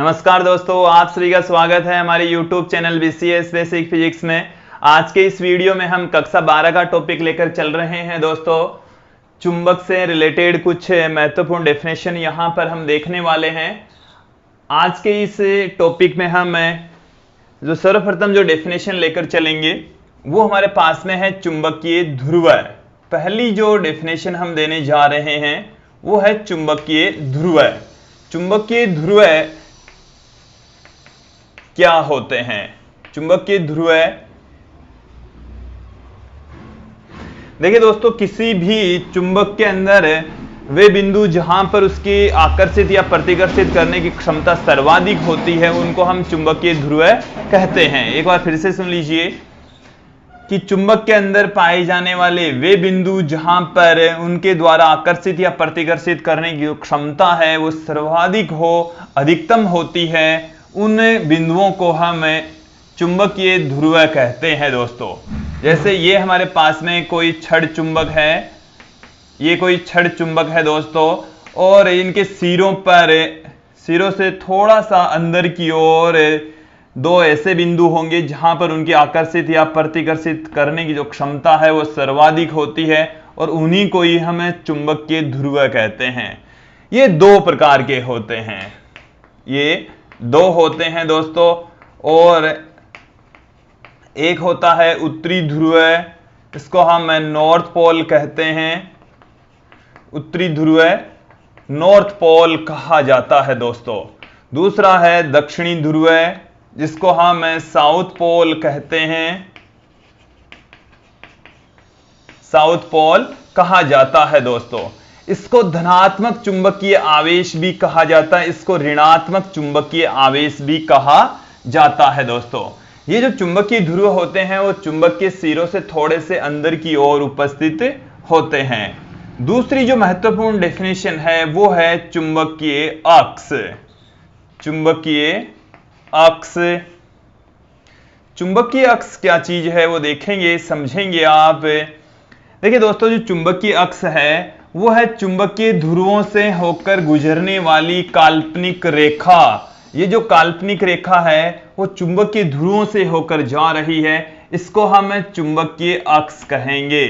नमस्कार दोस्तों, आप सभी का स्वागत है हमारे YouTube channel BCS basic physics में। आज के इस वीडियो में हम कक्षा 12 का टॉपिक लेकर चल रहे हैं दोस्तों। चुंबक से रिलेटेड कुछ महत्वपूर्ण डेफिनेशन यहाँ पर हम देखने वाले हैं। आज के इस टॉपिक में हम जो सर्वप्रथम जो डेफिनेशन लेकर चलेंगे वो हमारे पास में है चुंबकीय ध्रुव। पहली जो डेफिनेशन हम देने जा रहे हैं वो है चुंबकीय ध्रुव। चुंबकीय ध्रुव क्या होते हैं? चुंबकीय ध्रुव, देखिए दोस्तों, किसी भी चुंबक के अंदर वे बिंदु जहां पर उसकी आकर्षित या प्रतिकर्षित करने की क्षमता सर्वाधिक होती है उनको हम चुंबकीय ध्रुव कहते हैं। एक बार फिर से सुन लीजिए कि चुंबक के अंदर पाए जाने वाले वे बिंदु जहां पर उनके द्वारा आकर्षित या प्रतिकर्षित करने की क्षमता है वो सर्वाधिक हो, अधिकतम होती है, उन बिंदुओं को हम चुंबकीय ध्रुव कहते हैं दोस्तों। जैसे ये हमारे पास में कोई छड़ चुंबक है, ये कोई छड़ चुंबक है दोस्तों, और इनके सिरों से थोड़ा सा अंदर की ओर दो ऐसे बिंदु होंगे जहां पर उनकी आकर्षित या प्रतिकर्षित करने की जो क्षमता है वो सर्वाधिक होती है, और उन्हीं को ही हम चुंबकीय ध्रुव कहते हैं। ये दो प्रकार के होते हैं, ये दो होते हैं दोस्तों, और एक होता है उत्तरी ध्रुव, इसको हम नॉर्थ पोल कहते हैं। उत्तरी ध्रुव नॉर्थ पोल कहा जाता है दोस्तों। दूसरा है दक्षिणी ध्रुव, जिसको हम साउथ पोल कहते हैं। साउथ पोल कहा जाता है दोस्तों। इसको धनात्मक चुंबकीय आवेश भी कहा जाता है, इसको ऋणात्मक चुंबकीय आवेश भी कहा जाता है दोस्तों। ये जो चुंबकीय ध्रुव होते हैं वो चुंबक के सिरों से थोड़े से अंदर की ओर उपस्थित होते हैं। दूसरी जो महत्वपूर्ण डेफिनेशन है वो है चुंबकीय अक्ष। चुंबकीय अक्ष, चुंबकीय अक्ष क्या चीज है वो देखेंगे, समझेंगे आप। देखिए दोस्तों, जो चुंबकीय अक्ष है वो है चुंबकीय ध्रुवों से होकर गुजरने वाली काल्पनिक रेखा। ये जो काल्पनिक रेखा है वो चुंबकीय ध्रुवों से होकर जा रही है, इसको हम चुंबकीय अक्ष कहेंगे।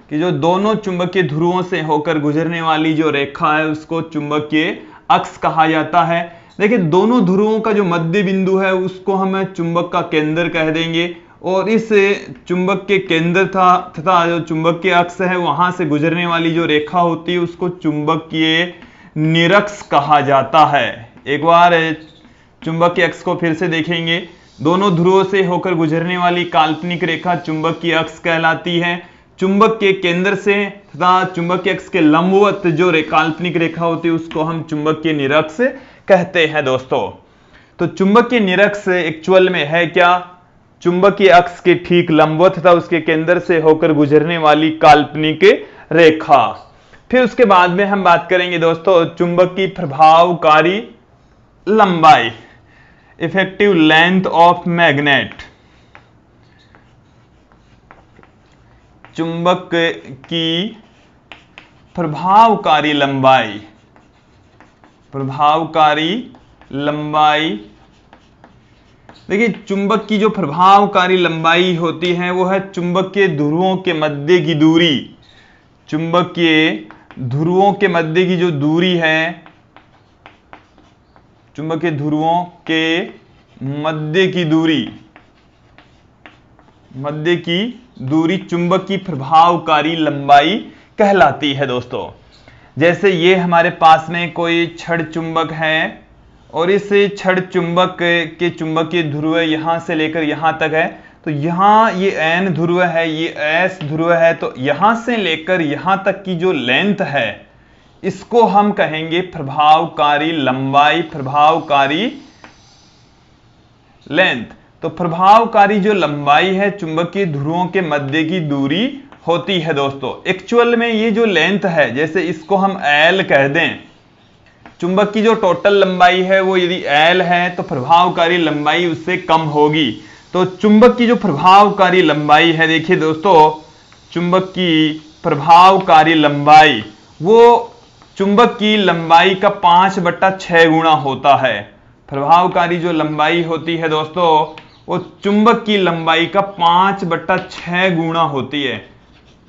कि जो दोनों चुंबकीय ध्रुवों से होकर गुजरने वाली जो रेखा है उसको चुंबकीय अक्ष कहा जाता है। देखिए, दोनों ध्रुवों का जो मध्य बिंदु है उसको हम चुंबक का केंद्र कह देंगे, और इस चुंबक के केंद्र तथा जो चुंबकीय अक्ष है वहां से गुजरने वाली जो रेखा होती है उसको चुंबकीय निरक्ष कहा जाता है। एक बार चुंबकीय अक्ष को फिर से देखेंगे। दोनों ध्रुवों से होकर गुजरने वाली काल्पनिक रेखा चुंबकीय अक्ष कहलाती है। चुंबक के केंद्र से तथा चुंबकीय अक्ष के लंबवत जो काल्पनिक रेखा होती है उसको हम चुंबकीय निरक्ष कहते हैं दोस्तों। तो चुंबकीय निरक्ष एक्चुअल में है क्या? चुंबकीय अक्ष के ठीक लंबवत तथा उसके केंद्र से होकर गुजरने वाली काल्पनिक रेखा। फिर उसके बाद में हम बात करेंगे दोस्तों चुंबक की प्रभावकारी लंबाई, इफेक्टिव लेंथ ऑफ मैग्नेट। चुंबक की प्रभावकारी लंबाई, प्रभावकारी लंबाई। देखिए, चुंबक की जो प्रभावकारी लंबाई होती है वो है चुंबकीय ध्रुवों के मध्य की दूरी। चुंबकीय ध्रुवों के मध्य की जो दूरी है, चुंबकीय ध्रुवों के मध्य की दूरी, मध्य की दूरी चुंबक की प्रभावकारी लंबाई कहलाती है दोस्तों। जैसे ये हमारे पास में कोई छड़ चुंबक है, और इस छड़ चुंबक के चुंबकीय ध्रुव यहां से लेकर यहां तक है, तो यहां ये N ध्रुव है, ये S ध्रुव है, तो यहां से लेकर यहां तक की जो लेंथ है इसको हम कहेंगे प्रभावकारी लंबाई, प्रभावकारी लेंथ। तो प्रभावकारी जो लंबाई है चुंबकीय ध्रुवों के मध्य की दूरी होती है दोस्तों। एक्चुअल में ये जो लेंथ है, जैसे इसको हम L कह दें, चुंबक की जो टोटल लंबाई है वो यदि L है तो प्रभावकारी लंबाई उससे कम होगी। तो चुंबक की जो प्रभावकारी लंबाई है, देखिए दोस्तों, चुंबक की प्रभावकारी लंबाई वो चुंबक की लंबाई का 5/6 गुना होता है। प्रभावकारी जो लंबाई होती है दोस्तों वो चुंबक की लंबाई का 5/6 गुना होती है।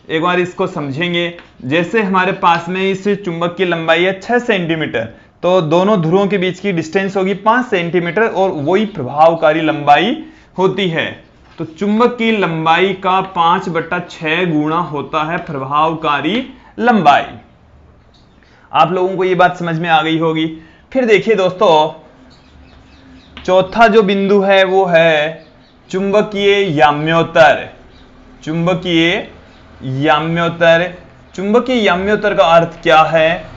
एक बार इसको समझेंगे। जैसे हमारे पास में इस चुंबक की लंबाई है 6 सेंटीमीटर, तो दोनों ध्रुवों के बीच की डिस्टेंस होगी 5 सेंटीमीटर और वही प्रभावकारी लंबाई होती है। तो चुंबक की लंबाई का 5/6 गुना होता है प्रभावकारी लंबाई। आप लोगों को ये बात समझ में आ गई होगी। फिर देखिए दोस्तों, चौथा जो बिंदु है वो है चुंबकीय याम्योत्तर। चुंबकीय याम्योत्तर। चुंबकीय याम्योत्तर का अर्थ क्या है?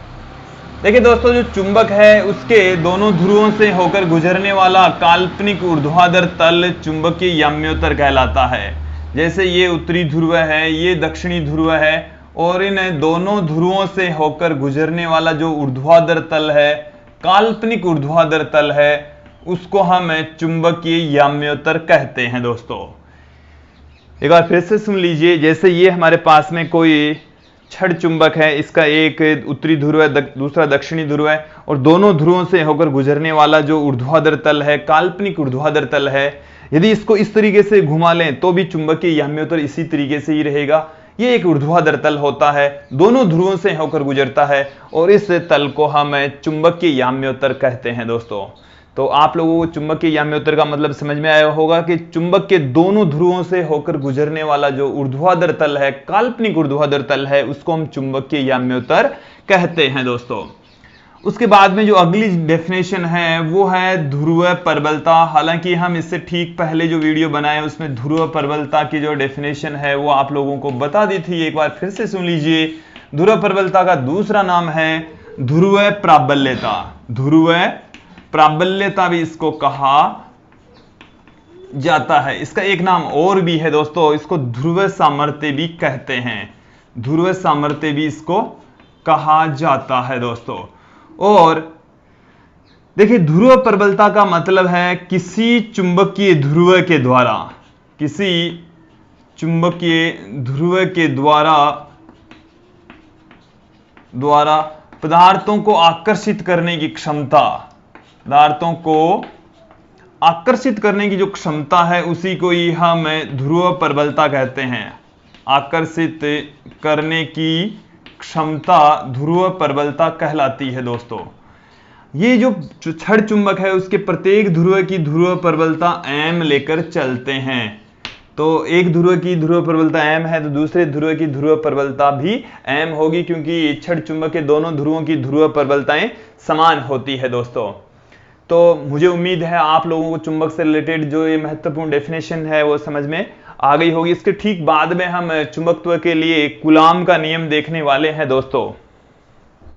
देखिए दोस्तों, जो चुंबक है उसके दोनों ध्रुवों से होकर गुजरने वाला काल्पनिक ऊर्ध्वाधर तल चुंबकीय याम्योत्तर कहलाता है। जैसे ये उत्तरी ध्रुव है, ये दक्षिणी ध्रुव है, और इन दोनों ध्रुवों से होकर गुजरने वाला जो ऊर्ध्वाधर तल है, काल्पनिक ऊर्ध्वाधर तल है, उसको हम चुंबकीय याम्योत्तर कहते हैं दोस्तों। एक बार फिर से सुन लीजिए। जैसे ये हमारे पास में कोई छड़ चुंबक है, इसका एक उत्तरी ध्रुव है, दूसरा दक्षिणी ध्रुव है, और दोनों ध्रुवों से होकर गुजरने वाला जो ऊर्ध्वाधर तल है, काल्पनिक ऊर्ध्वाधर तल है, यदि इसको इस तरीके से घुमा लें तो भी चुंबकीय याम्योत्तर इसी तरीके से ही रहेगा। ये एक ऊर्ध्वाधर तल होता है, दोनों ध्रुवों से होकर गुजरता है, और इस तल को हम चुंबकीय याम्योत्तर कहते हैं दोस्तों। तो आप लोगों को चुंबकीय याम्योत्तर का मतलब समझ में आया होगा कि चुंबक के दोनों ध्रुवों से होकर गुजरने वाला जो ऊर्ध्वाधर तल है, काल्पनिक ऊर्ध्वाधर तल है, उसको हम चुंबकीय याम्योत्तर कहते हैं दोस्तों। उसके बाद में जो अगली डेफिनेशन है वो है ध्रुव प्रबलता। हालांकि हम इससे ठीक पहले जो वीडियो बनाए उसमें ध्रुव प्रबलता की जो डेफिनेशन है वो आप लोगों को बता दी थी। एक बार फिर से सुन लीजिए। ध्रुव प्रबलता का दूसरा नाम है ध्रुव प्राबल्यता। ध्रुव प्राबल्यता भी इसको कहा जाता है। इसका एक नाम और भी है दोस्तों, इसको ध्रुव सामर्थ्य भी कहते हैं। ध्रुव सामर्थ्य भी इसको कहा जाता है दोस्तों। और देखिए, ध्रुव प्रबलता का मतलब है किसी चुंबकीय ध्रुव के द्वारा, किसी चुंबकीय ध्रुव के द्वारा पदार्थों को आकर्षित करने की क्षमता, पदार्थों को आकर्षित करने की जो क्षमता है उसी को ही हम ध्रुव प्रबलता कहते हैं। आकर्षित करने की क्षमता ध्रुव प्रबलता कहलाती है दोस्तों। ये जो छड़ चुंबक है उसके प्रत्येक ध्रुव की ध्रुव प्रबलता m लेकर चलते हैं। तो एक ध्रुव की ध्रुव प्रबलता m है तो दूसरे ध्रुव की ध्रुव प्रबलता भी m होगी, क्योंकि छड़ चुंबक के दोनों ध्रुवों की ध्रुव प्रबलताएं समान होती है दोस्तों। तो मुझे उम्मीद है आप लोगों को चुंबक से रिलेटेड जो ये महत्वपूर्ण डेफिनेशन है वो समझ में आ गई होगी। इसके ठीक बाद में हम चुंबकत्व के लिए कूलाम का नियम देखने वाले हैं दोस्तों।